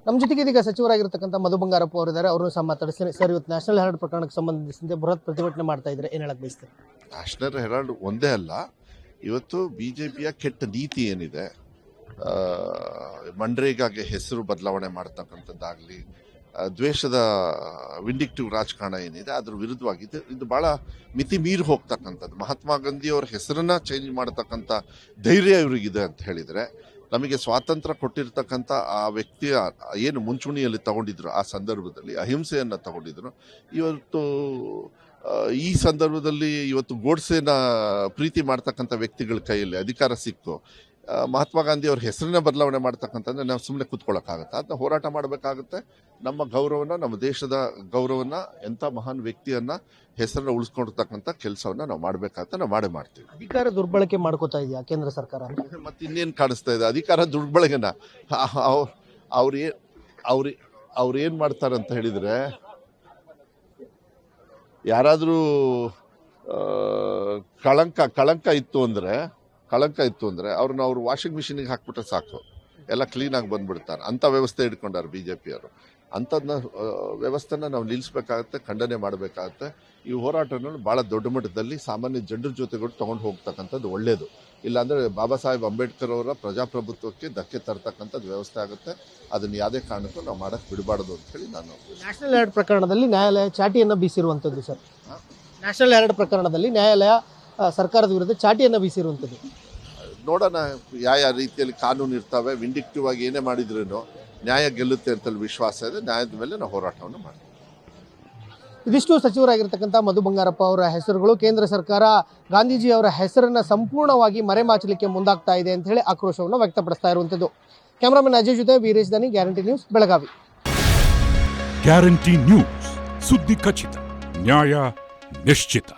ನಮ್ಮ ಜೊತೆಗೆ ಇದೀಗ ಸಚಿವರಾಗಿರ್ತಕ್ಕಂಥ ಮಧು ಬಂಗಾರಪ್ಪ ಅವರಿದ್ದಾರೆ. ಅವರು ಸಹ ಮಾತಾಡಿಸ್ತೀನಿ. ಸರ್, ಇವತ್ತು ನ್ಯಾಷನಲ್ ಹೆರಾಲ್ಡ್ ಪ್ರಕರಣಕ್ಕೆ ಸಂಬಂಧಿಸಿದಂತೆ ಬೃಹತ್ ಪ್ರತಿಭಟನೆ ಮಾಡ್ತಾ ಇದ್ದಾರೆ, ಏನು ಹೇಳಕ್ ಬಯಸ್ತೀರಿ? ನ್ಯಾಷನಲ್ ಹೆರಾಲ್ಡ್ ಒಂದೇ ಅಲ್ಲ, ಇವತ್ತು ಬಿಜೆಪಿಯ ಕೆಟ್ಟ ನೀತಿ ಏನಿದೆ, ಮನ್ರೇಗಾಗೆ ಹೆಸರು ಬದಲಾವಣೆ ಮಾಡ್ತಕ್ಕಂಥದ್ದಾಗಲಿ, ದ್ವೇಷದ ವಿಂಡಿಕ್ಟಿವ್ ರಾಜಕಾರಣ ಏನಿದೆ ಅದ್ರ ವಿರುದ್ಧವಾಗಿದೆ. ಇದು ಬಹಳ ಮಿತಿ ಮೀರಿ ಹೋಗ್ತಕ್ಕಂಥದ್ದು. ಮಹಾತ್ಮ ಗಾಂಧಿ ಅವರ ಹೆಸರನ್ನ ಚೇಂಜ್ ಮಾಡತಕ್ಕಂಥ ಧೈರ್ಯ ಇವರಿಗಿದೆ ಅಂತ ಹೇಳಿದರೆ, ನಮಗೆ ಸ್ವಾತಂತ್ರ್ಯ ಕೊಟ್ಟಿರ್ತಕ್ಕಂಥ ಆ ವ್ಯಕ್ತಿಯ ಏನು ಮುಂಚೂಣಿಯಲ್ಲಿ ತಗೊಂಡಿದ್ರು, ಆ ಸಂದರ್ಭದಲ್ಲಿ ಅಹಿಂಸೆಯನ್ನು ತಗೊಂಡಿದ್ರು. ಇವತ್ತು ಈ ಸಂದರ್ಭದಲ್ಲಿ ಇವತ್ತು ಗೋಡ್ಸೆನ ಪ್ರೀತಿ ಮಾಡ್ತಕ್ಕಂಥ ವ್ಯಕ್ತಿಗಳ ಕೈಯಲ್ಲಿ ಅಧಿಕಾರ ಸಿಕ್ಕು ಮಹಾತ್ಮ ಗಾಂಧಿ ಅವ್ರ ಹೆಸರನ್ನ ಬದಲಾವಣೆ ಮಾಡ್ತಕ್ಕಂಥದ್ದು ನಾವು ಸುಮ್ಮನೆ ಕೂತ್ಕೊಳ್ಳೋಕ್ಕಾಗುತ್ತೆ. ಅದನ್ನ ಹೋರಾಟ ಮಾಡಬೇಕಾಗುತ್ತೆ. ನಮ್ಮ ಗೌರವನ, ನಮ್ಮ ದೇಶದ ಗೌರವನ, ಎಂಥ ಮಹಾನ್ ವ್ಯಕ್ತಿಯನ್ನ ಹೆಸರನ್ನ ಉಳಿಸ್ಕೊಂಡಿರ್ತಕ್ಕಂಥ ಕೆಲಸವನ್ನ ನಾವು ಮಾಡಬೇಕಾಗುತ್ತೆ. ನಾವು ಮಾಡ್ತೀವಿ. ಅಧಿಕಾರ ದುರ್ಬಳಕೆ ಮಾಡ್ಕೋತಾ ಇದೆಯಾ ಕೇಂದ್ರ ಸರ್ಕಾರ? ಮತ್ತೆ ಇನ್ನೇನು ಕಾಣಿಸ್ತಾ ಇದೆ? ಅಧಿಕಾರ ದುರ್ಬಳಕೆನ ಅವ್ರು ಏನು ಮಾಡ್ತಾರೆ ಅಂತ ಹೇಳಿದರೆ, ಯಾರಾದರೂ ಕಳಂಕ ಇತ್ತು ಅಂದರೆ ಅವ್ರನ್ನ ವಾಷಿಂಗ್ ಮಿಷಿನಿಗೆ ಹಾಕ್ಬಿಟ್ರೆ ಸಾಕು, ಎಲ್ಲ ಕ್ಲೀನಾಗಿ ಬಂದ್ಬಿಡ್ತಾರೆ. ಅಂಥ ವ್ಯವಸ್ಥೆ ಇಟ್ಕೊಂಡಾರೆ ಬಿಜೆಪಿಯವರು. ಅಂಥದ್ದನ್ನ ವ್ಯವಸ್ಥೆನ ನಾವು ನಿಲ್ಲಿಸ್ಬೇಕಾಗತ್ತೆ, ಖಂಡನೆ ಮಾಡಬೇಕಾಗತ್ತೆ. ಈ ಹೋರಾಟವನ್ನು ಭಾಳ ದೊಡ್ಡ ಮಟ್ಟದಲ್ಲಿ ಸಾಮಾನ್ಯ ಜನರ ಜೊತೆಗಳು ತೊಗೊಂಡು ಹೋಗ್ತಕ್ಕಂಥದ್ದು ಒಳ್ಳೆಯದು. ಇಲ್ಲಾಂದರೆ ಬಾಬಾ ಸಾಹೇಬ್ ಅಂಬೇಡ್ಕರ್ ಅವರ ಪ್ರಜಾಪ್ರಭುತ್ವಕ್ಕೆ ಧಕ್ಕೆ ತರ್ತಕ್ಕಂಥದ್ದು ವ್ಯವಸ್ಥೆ ಆಗುತ್ತೆ. ಅದನ್ನು ಯಾವುದೇ ಕಾರಣಕ್ಕೂ ನಾವು ಮಾಡೋಕ್ಕೆ ಬಿಡಬಾರ್ದು ಅಂತ ಹೇಳಿ ನಾನು. ನ್ಯಾಷನಲ್ ಹೆರಾಲ್ಡ್ ಪ್ರಕರಣದಲ್ಲಿ ನ್ಯಾಯಾಲಯ ಚಾಟಿಯನ್ನು ಬೀಸಿರುವಂಥದ್ದು ಸರ್. ನ್ಯಾಷನಲ್ ಹೆರಾಲ್ಡ್ ಪ್ರಕರಣದಲ್ಲಿ ನ್ಯಾಯಾಲಯ ಸರ್ಕಾರದ ವಿರುದ್ಧ ಚಾಟಿಯನ್ನು ಬೀಸಿರುವಂಥದ್ದು. ನೋಡೋಣ ಯಾವ ರೀತಿಯಲ್ಲಿ ಕಾನೂನು ಇರ್ತವೆ. ವಿಂಡಿಕ್ಟಿವ್ ಆಗಿ ಏನೇ ಮಾಡಿದ್ರೂ ನ್ಯಾಯ ಗೆಲ್ಲುತ್ತೆ ಅಂತೇಳಿ ವಿಶ್ವಾಸ ಇದೆ. ನ್ಯಾಯದ ಮೇಲೆ ನಾವು ಹೋರಾಟವನ್ನು ಮಾಡ್ತೀವಿ. ಇದಿಷ್ಟು ಸಚಿವರಾಗಿರ್ತಕ್ಕಂಥ ಮಧು ಬಂಗಾರಪ್ಪ ಅವರ ಹೆಸರುಗಳು. ಕೇಂದ್ರ ಸರ್ಕಾರ ಗಾಂಧೀಜಿ ಅವರ ಹೆಸರನ್ನು ಸಂಪೂರ್ಣವಾಗಿ ಮರೆಮಾಚಲಿಕ್ಕೆ ಮುಂದಾಗ್ತಾ ಇದೆ ಅಂತ ಹೇಳಿ ಆಕ್ರೋಶವನ್ನು ವ್ಯಕ್ತಪಡಿಸ್ತಾ ಇರುವಂಥದ್ದು. ಕ್ಯಾಮರಾಮನ್ ಅಜಯ್ ಜೊತೆ ವೀರೇಶ್ ದಾನಿ, guarantee news, Belagavi. Guarantee news, ಸುದ್ದಿ ಖಚಿತ, ನ್ಯಾಯ ನಿಶ್ಚಿತ.